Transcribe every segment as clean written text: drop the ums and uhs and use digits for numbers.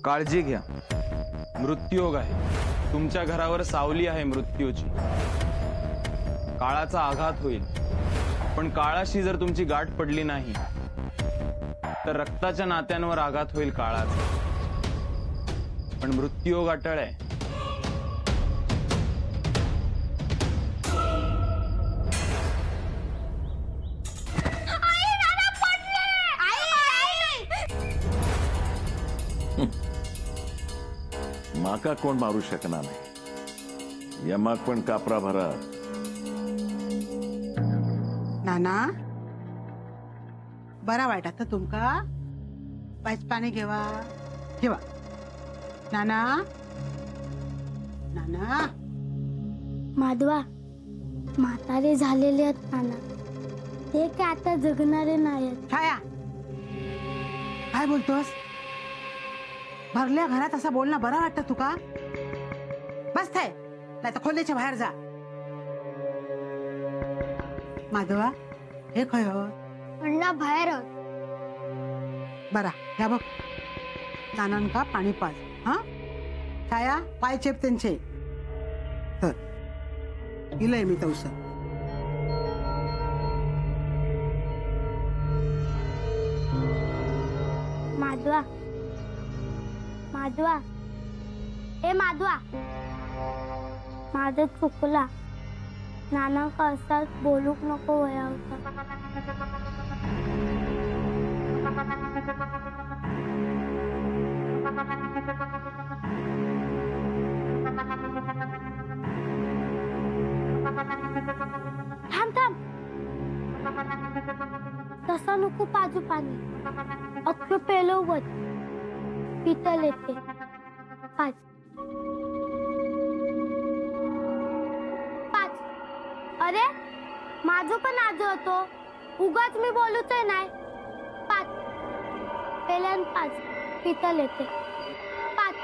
काळजी घ्या, मृत्यूयोग आहे तुमच्या घरावर, सावली आहे मृत्यूची. काळाचा आघात होईल, पण काळाशी जर तुमची गाठ पडली नाही तर रक्ताच्या नात्यांवर आघात होईल काळाचा. पण मृत्यूयोग अटळ आहे. माका कोण मारू शकणार नाही. यमाक पण कापरा भरा. नाना बरा वाटत तुमका? पाच पाणी घेवा घेवा. नाना नाना. माधवा म्हातारे झालेले आहेत नाना, ते काय आता जगणारे नाहीत. छाया काय बोलतोस? भरल्या घरात असं बोलणं बरं वाटतं तुका? बस थाय, नाही तर खोलीच्या बाहेर जा. माधवा हे खय अण्णा बाहेर बरा ह्या बघ, नानांका पाणी पाज. हा छाया पाय चेप त्यांचे. तर दिलंय मी तवस. माधवा माधवा ए माधवा, माझं चुकला. नाना का असाच बोलूक नको वया होता. थांब थांब, तसा नको पाजू पाणी. अख्खं पेलो वत पितल येते. पाच पाच. अरे माझं पण आजो होतो, उगाच मी बोलूच नाही. पाच पेल्यान पाच पितल येते. पाच.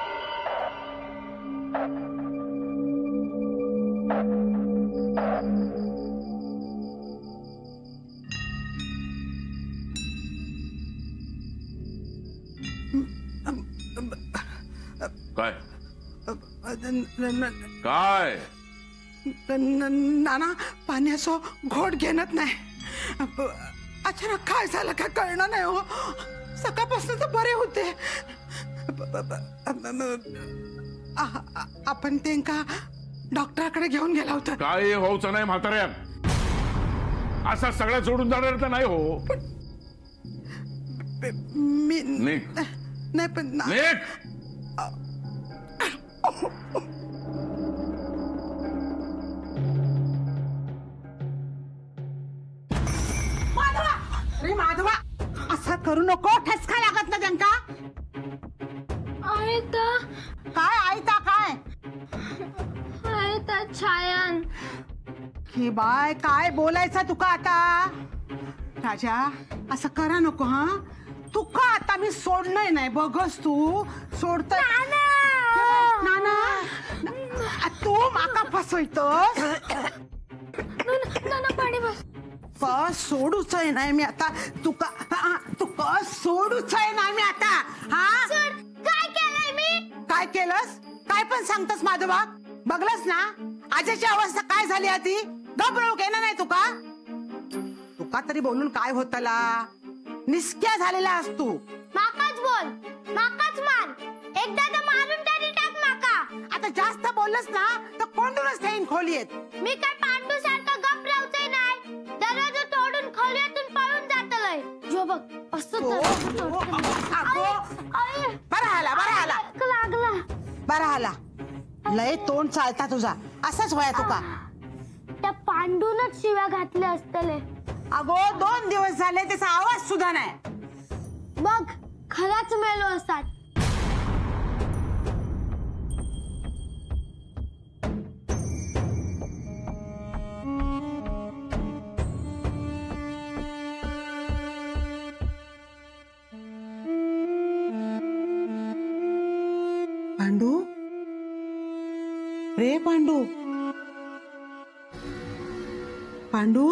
काय काय नाना पाणी असो घोट घेणत नाही. अचानक काय झालं काय कळणार नाही हो. सकाळपासून तर बरे होते. आपण त्यांका डॉक्टराकडे घेऊन गेला होता. काय होऊचं नाही म्हाताऱ्या, असा सगळं सोडून जाणार तर नाही हो. मी निघ. नाही पण निघ. माधवा, अरे माधवा असं करू नको. ठसका लागत ना त्यांका. आयता काय आयता काय? आयता छायान. की बाय काय बोलायचं तुका आता? राजा असं करा नको. हा तुका आता मी सोडलंय नाही बघस. तू सोडत नाना. तू माका फसवतोस. पाणी बस. सोडूच आहे नाही मी आता. तुका सोडूच आहे नाही मी आता. हा काय केलंय मी? काय केलंस? काय पण सांगतस माधवा? बघलस ना आजची अवस्था काय झाली आधी. घबरावू केलं नाही तुका तरी बोलून काय होतला. निस्क्या झालेला असतो. माकाच बोल, माकाच मार. एकदा तर मारून तरी टाक माका. आता जास्त बोललस ना तर कोंडूनच ठेईन खोलीत. मी काय पांडू सारखं गप राहतोय नाही. दरवाजा तोडून खोलीतून पळून जातलय. जो बघ असं लागला. बरा आला. लय तोंड चालता तुझा. असाच वया तुका. त्या पांडूनच शिव्या घातल्या असतले. अगो 2 दिवस झाले त्याचा आवाज सुद्धा नाही. बघ खराच मेलो असतात. पांडू रे पांडू. पांडू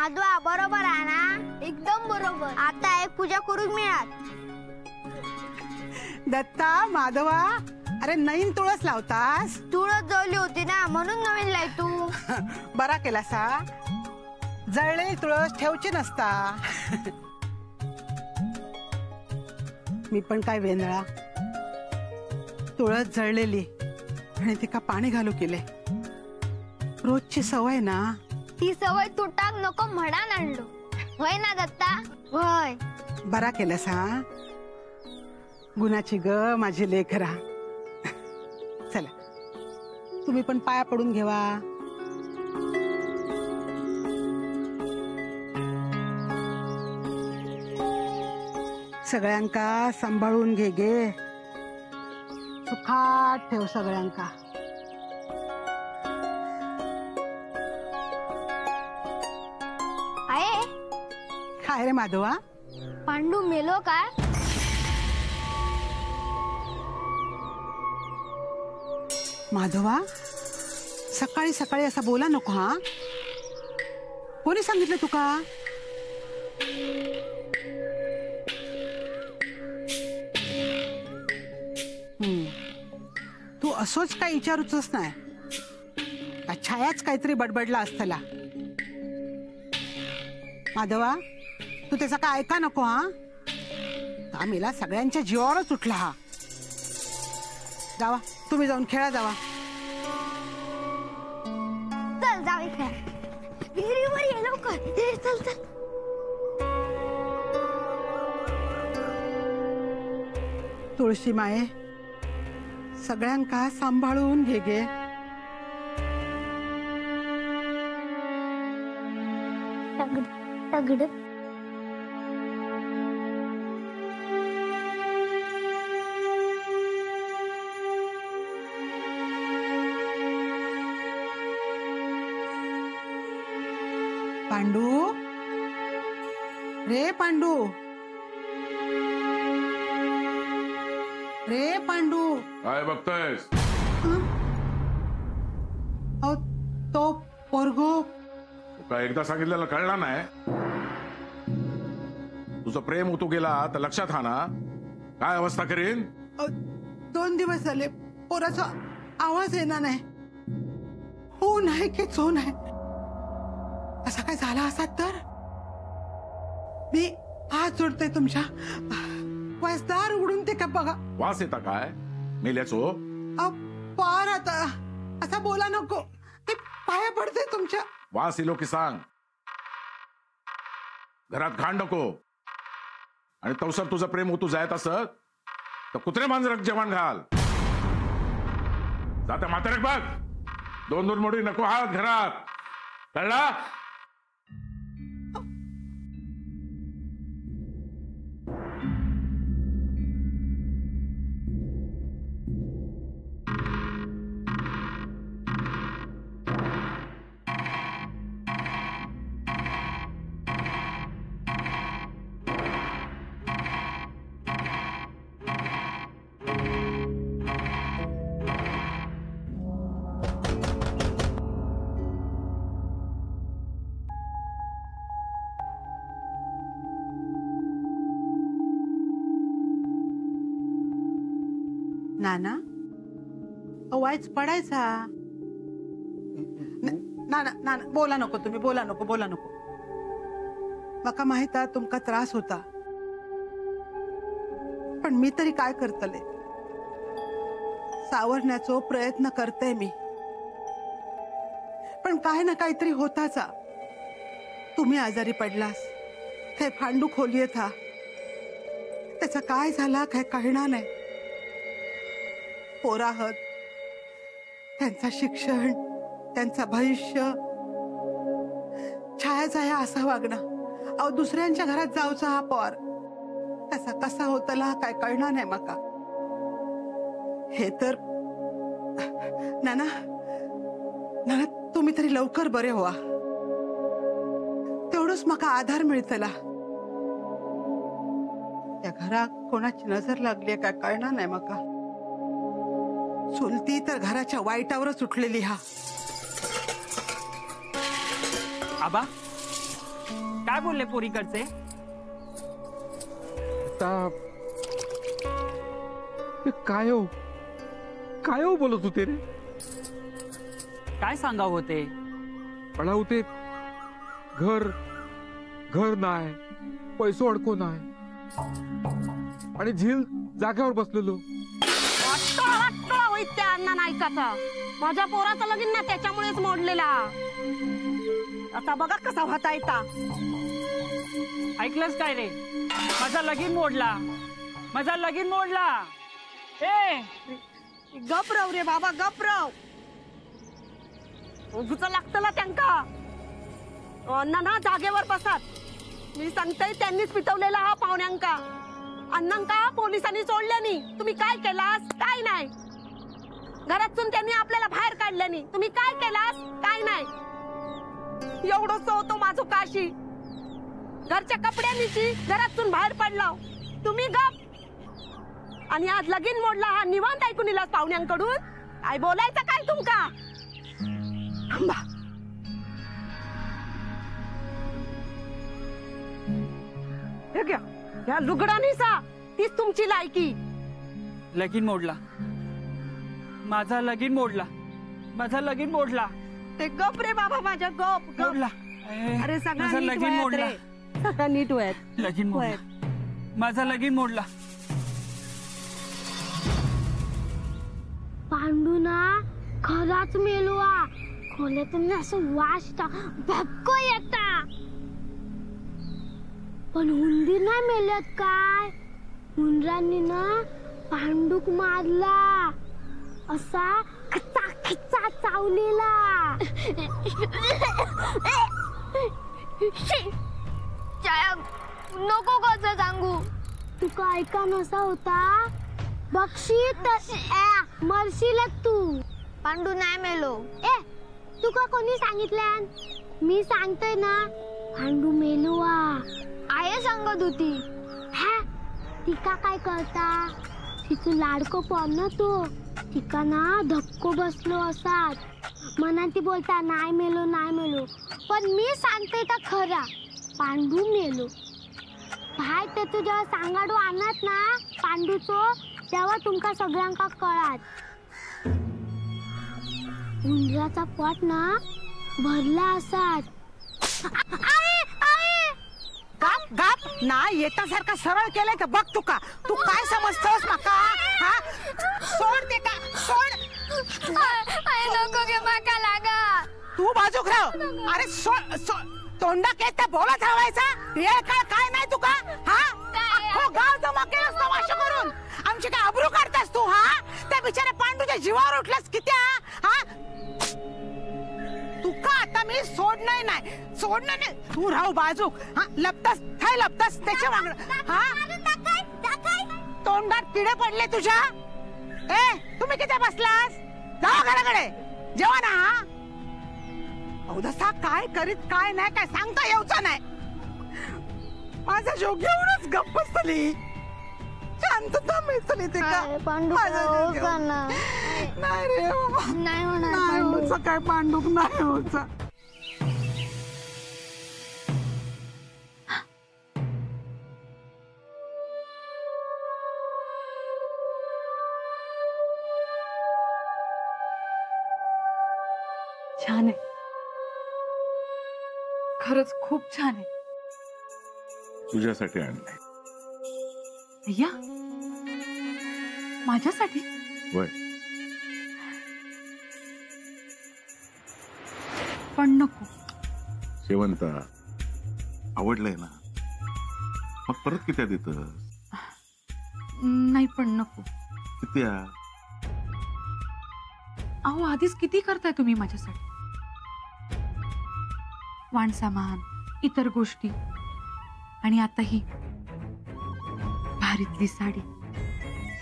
माधवा बरोबर आहे ना? एकदम बरोबर. आता एक पूजा करून मिळात. दत्ता माधवा, अरे नवीन तुळस लावतास? तुळस जळली होती ना म्हणून नवीन लाई तू. बरा केला सा. जळलेली तुळस ठेवची नसता. मी पण काय वेंदळा, तुळस जळलेली आणि तिका पाणी घालू केले. रोजची सवय ना. ती सवय तुटाक नको म्हणान आणलो. होय ना दत्ता? होय. बरा केलास हा. गुणाची ग माझी लेकरा. चला तुम्ही पण पाया पडून घेवा. सगळ्यांका सांभाळून घे गे. सुखात ठेव सगळ्यांका. आहे काय रे माधवा? पांडू मेलो काय? माधवा, सकाळी सकाळी असा बोला नको हा. कोणी सांगितलं तुका? तू असोच काय विचारूच नाही. छायाच काहीतरी बडबडला असतला. माधवा, तू त्याचा काय ऐका नको हा. आम्हीला सगळ्यांच्या जीवावरच उठला हा. जावा तुम्ही जाऊन खेळा जावा. चल जाऊ खेळ. विहिरीवर ये लवकर. चल चल. तुळशी माये, सगळ्यांका सांभाळून घे गे. तगड पांडू, रे पांडू, रे पांडू. काय बघतोयस? अहो, तो पोरगो. काय एकदा सांगितलेलं कळलं नाही? तुझं प्रेम उतू गेला तर लक्षात हा ना. काय अवस्था करीन? 2 दिवस झाले पोराचा आवाज येणार नाही. हो नाही की चो नाही. असं काय झाला असा तर मी हात जोडते तुमच्या. वाजदार उघडून ते का बघा. वास येता काय मेल्याचो? पार आता असा बोला नको. ते पाया पडते तुमच्या. वास इलो की सांग. घरात घाण नको. आणि तवसर तुझं प्रेम होतू जायत असत तर कुत्रे मांजरक जेवण घाल. जाता म्हातारक बघ. 2 मोडी नको हात घरात. कळला? नाना, आवाज पडायचा. नाना नाना बोला नको. तुम्ही बोला नको. बोला नको. मका माहित आहे तुमका त्रास होता. पण मी तरी काय करतले. सावरण्याचो प्रयत्न करते मी. पण काय ना काहीतरी होताचा. तुम्ही आजारी पडलास. काय फांडू खोलीत हा. त्याचा काय झाला काय कळणार नाही. पोराहत, त्यांचा शिक्षण, त्यांचा भविष्य. छायाचा ह्या असा वागणं. अहो दुसऱ्यांच्या घरात जाऊचा हा पोर. त्याचा कसा होतला काय कळणार नाही मका. हे तर नाना नाना तुम्ही तरी लवकर बरे व्हा. तेवढंच मका आधार मिळतला. त्या घरात कोणाची नजर लागली काय कळणार नाही मका. चुलती तर घराच्या वाईटावरच उठलेली हा. आबा, काय बोलले पोरीकडचे? काय हो बोलत होते रे? काय सांगाव होते? मला होते घर नाही, पैसो अडको नाही आणि झील जागेवर बसलेलो. त्या अण्णा ऐकाचा माझ्या पोराचं लगीन ना त्याच्यामुळेच मोडलेला. आता बघा कसा होता येता. ऐकलंच काय रे? माझा लगीन मोडला, माझा लगीन मोडला. ए गपरव रे बाबा गपरव. उगच लागतला त्यांका. अण्णा ना जागेवर बसत. मी सांगते त्यांनीच पिटवलेला हा पाहुण्यांका. अण्णांका पोलिसांनी सोडल्यानी तुम्ही काय केलास? काय नाही. घरातून त्यांनी आपल्याला बाहेर काढल्यानी तुम्ही काय केलास? काय नाही. एवढंच होतो माझं काशी. घरच्या कपड्यांनी घरातून बाहेर पडला तुम्ही गप. आणि आज लगीन मोडला हा निवांत ऐकून इलास पाहुण्यांकडून. काय बोलायचं काय तुमका? थांबा. हे घ्या या लुगडानीसा तीच तुमची लायकी. लगीन मोडला, माझा लगीन मोडला, माझा लगीन मोडला. ते गप रे बाबा माझ्या गप गप. मोडला. अरे सगळं माझा नीट लगीन वयात मोडला. रे. सगळं नीट वयात. लगीन मोडला, माझा लगीन मोडला. पांडुना खराच मेलवा. खोल्यातून असं वाजता भक्को येता. पण हुंदी नाही मेलत काय. हुंडरांनी ना पांडूक मारला. असा खचा खचा चावलेला. नको कसं सांगू. तुका ऐका नसा होता बक्षी तर मरशीलच तू. पांडू नाही मेलो. तुका कोणी सांगितलं? मी सांगतोय ना पांडू मेलोवा. आये सांगत होती. तिका काय करता? तिचं लाडको पण ना तो. तिका ना धक्को बसलो असाच. मनात ती बोलता नाही मेलो नाही मेलो. पण मी सांगते का खरा पांडू मेलो. भाई त्याचं जेव्हा सांगाडू आणत ना पांडूचो तेव्हा तुमका सगळ्यांका कळात. उंदराचा पोट ना भरला असाच. गप गप ना येतासारखा सरळ केलंय का बघ. तुका तू काय समजतोस माका? हा सोड ते का सोड. नको गे माका लागा. तू बाजूक राह. अरे सोड तोंडा के त्या बोलत राहायचा. वेळ काळ काय नाही तुका? हा अख्खो गाव जमा केलंस तमाशा करून. आमची काय अब्रू काढतास तू? हा त्या बिचाऱ्या पांडूच्या जीवावर उठलास किती? हा तुका आता मी सोडणार नाही. सोडणार नाही. तू राहू बाजूक. हा लपतास थाय लपतास त्याच्या मागणं. हा तोंडात किडे पडले तुझ्या. तुम्ही किती बसलास? जावा घराकडे जेवण. हा अवधसा काय करीत काय नाही काय सांगता येऊचा नाही. माझा जीव घेऊनच गप्प बसली. शांतता मिळतली ते का? पांडू नाही रे बाबा. नाही होणार. नाही होचा काय पांडूक नाही होचा. छान आहे. खरंच खूप छान आहे. तुझ्यासाठी आणलंय. अय्या माझ्यासाठी? वय पण नको. शेवंता आवडलंय ना? मग परत किती देत? नाही पण नको. किती? अहो आधीच किती करताय तुम्ही माझ्यासाठी. वाण सामान, इतर गोष्टी आणि आता ही भारीतली साडी.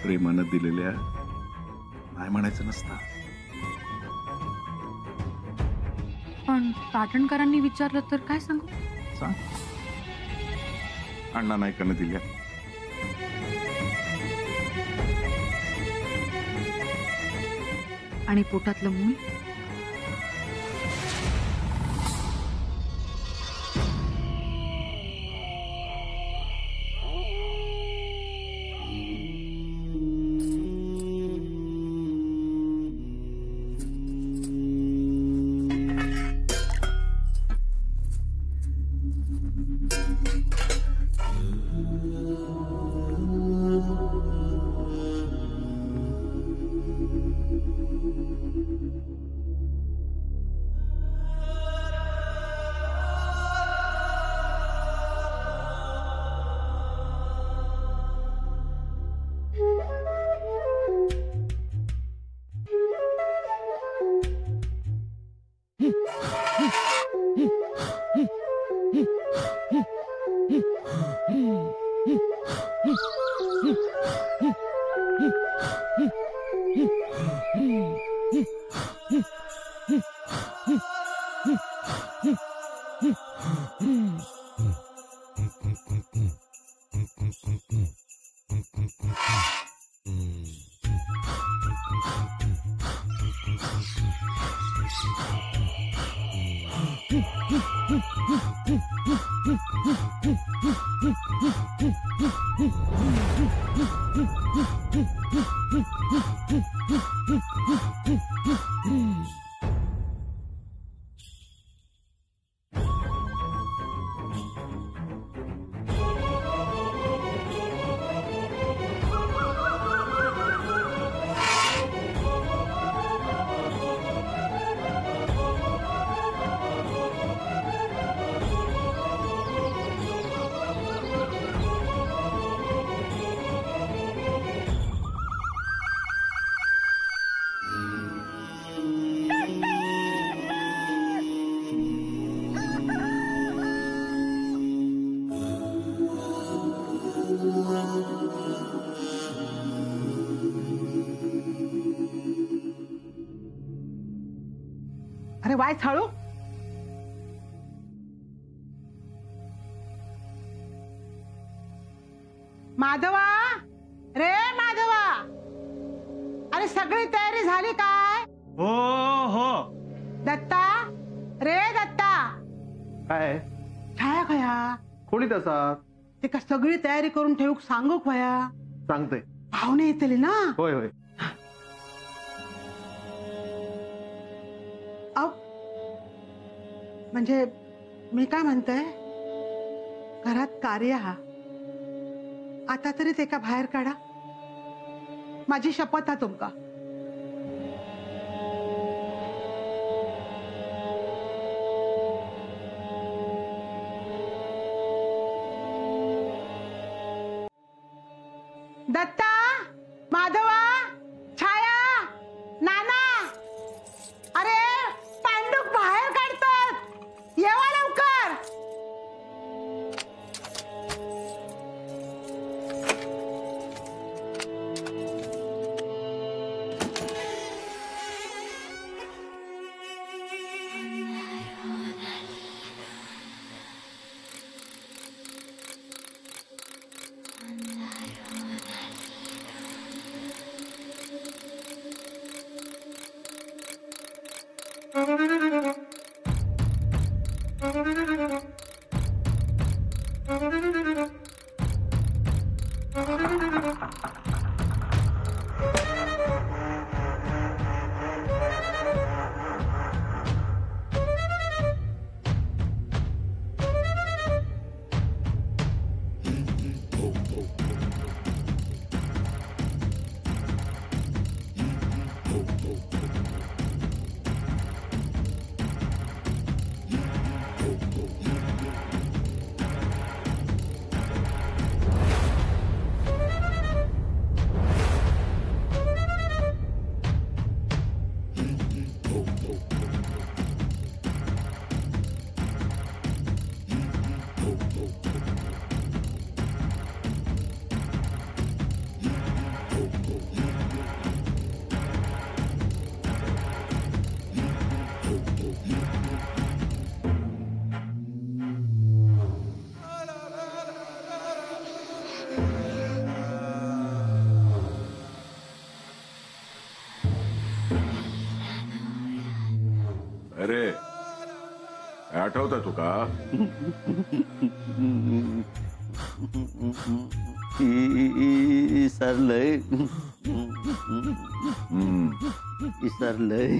प्रेमानं दिलेल्या नाही म्हणायचं नसतं. पण पाटणकरांनी विचारलं तर काय सांगू? सांग. अण्णा नायकानं दिल्या. आणि पोटातलं मूल अरे वाय हळू. माधवा, रे माधवा, अरे सगळी तयारी झाली काय? हो हो. दत्ता, रे दत्ता, काय छाया खया कोणी तसा ते का सगळी तयारी करून ठेवूक सांगू खया? सांगते. पाहुणे येतले ना. होय होय. अहो, म्हणजे मी काय म्हणते, घरात कार्य हा आता तरी ते का बाहेर काढा. माझी शपथ हा तुमका. दत्ता, माधवा, छाया, नाना, अरे पांडुक बाहेर काढतात, येवा लवकर. अरे आठवतं तुका? इसरलंय. इसरलंय.